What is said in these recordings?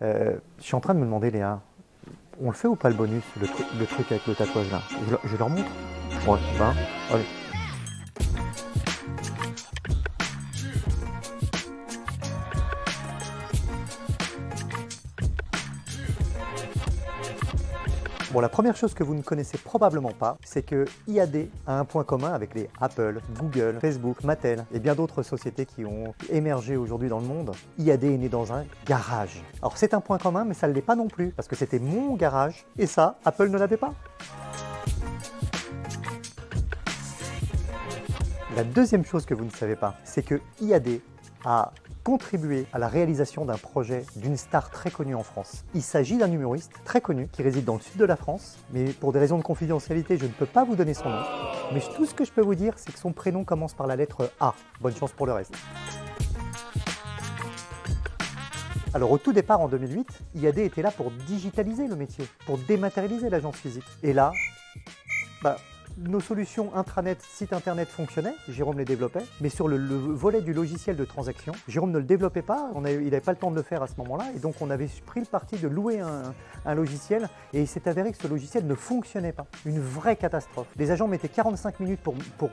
Je suis en train de me demander, Léa, on le fait ou pas le bonus, le truc avec le tatouage là? Je leur montre? Ouais, ben, allez. Bon, la première chose que vous ne connaissez probablement pas, c'est que IAD a un point commun avec les Apple, Google, Facebook, Mattel et bien d'autres sociétés qui ont émergé aujourd'hui dans le monde. IAD est né dans un garage. Alors c'est un point commun, mais ça ne l'est pas non plus, parce que c'était mon garage, et ça, Apple ne l'avait pas. La deuxième chose que vous ne savez pas, c'est que IAD a contribué à la réalisation d'un projet d'une star très connue en France. Il s'agit d'un humoriste très connu qui réside dans le sud de la France, mais pour des raisons de confidentialité, je ne peux pas vous donner son nom. Mais tout ce que je peux vous dire, c'est que son prénom commence par la lettre A. Bonne chance pour le reste. Alors au tout départ, en 2008, IAD était là pour digitaliser le métier, pour dématérialiser l'agence physique. Et là, nos solutions intranet, site internet fonctionnaient, Jérôme les développait, mais sur le volet du logiciel de transaction, Jérôme ne le développait pas, il n'avait pas le temps de le faire à ce moment-là, et donc on avait pris le parti de louer un logiciel, et il s'est avéré que ce logiciel ne fonctionnait pas. Une vraie catastrophe. Les agents mettaient 45 minutes pour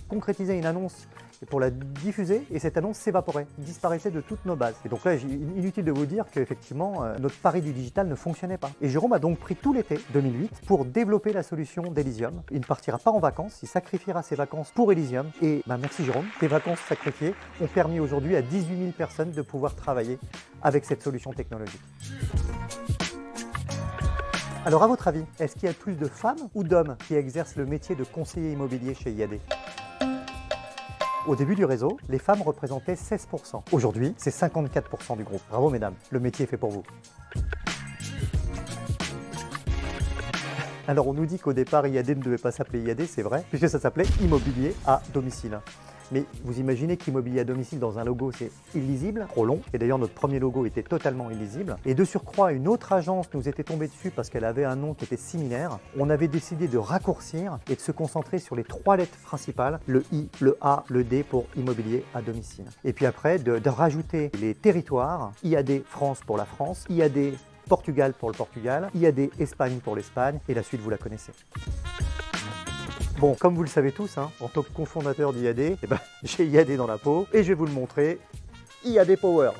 concrétiser une annonce et pour la diffuser, et cette annonce s'évaporait, disparaissait de toutes nos bases. Et donc là, inutile de vous dire qu'effectivement, notre pari du digital ne fonctionnait pas. Et Jérôme a donc pris tout l'été 2008 pour développer la solution d'Elysium. Il ne partira pas en vacances, il sacrifiera ses vacances pour Elysium. Et merci Jérôme, tes vacances sacrifiées ont permis aujourd'hui à 18 000 personnes de pouvoir travailler avec cette solution technologique. Alors à votre avis, est-ce qu'il y a plus de femmes ou d'hommes qui exercent le métier de conseiller immobilier chez IAD ? Au début du réseau, les femmes représentaient 16%. Aujourd'hui, c'est 54% du groupe. Bravo mesdames, le métier est fait pour vous. Alors on nous dit qu'au départ, IAD ne devait pas s'appeler IAD, c'est vrai, puisque ça s'appelait Immobilier à domicile. Mais vous imaginez qu'immobilier à domicile dans un logo, c'est illisible, trop long. Et d'ailleurs, notre premier logo était totalement illisible. Et de surcroît, une autre agence nous était tombée dessus parce qu'elle avait un nom qui était similaire. On avait décidé de raccourcir et de se concentrer sur les 3 lettres principales, le I, le A, le D pour immobilier à domicile. Et puis après, de rajouter les territoires, IAD France pour la France, IAD Portugal pour le Portugal, IAD Espagne pour l'Espagne, et la suite, vous la connaissez. Bon, comme vous le savez tous, en tant que cofondateur d'IAD, j'ai IAD dans la peau et je vais vous le montrer, IAD Power.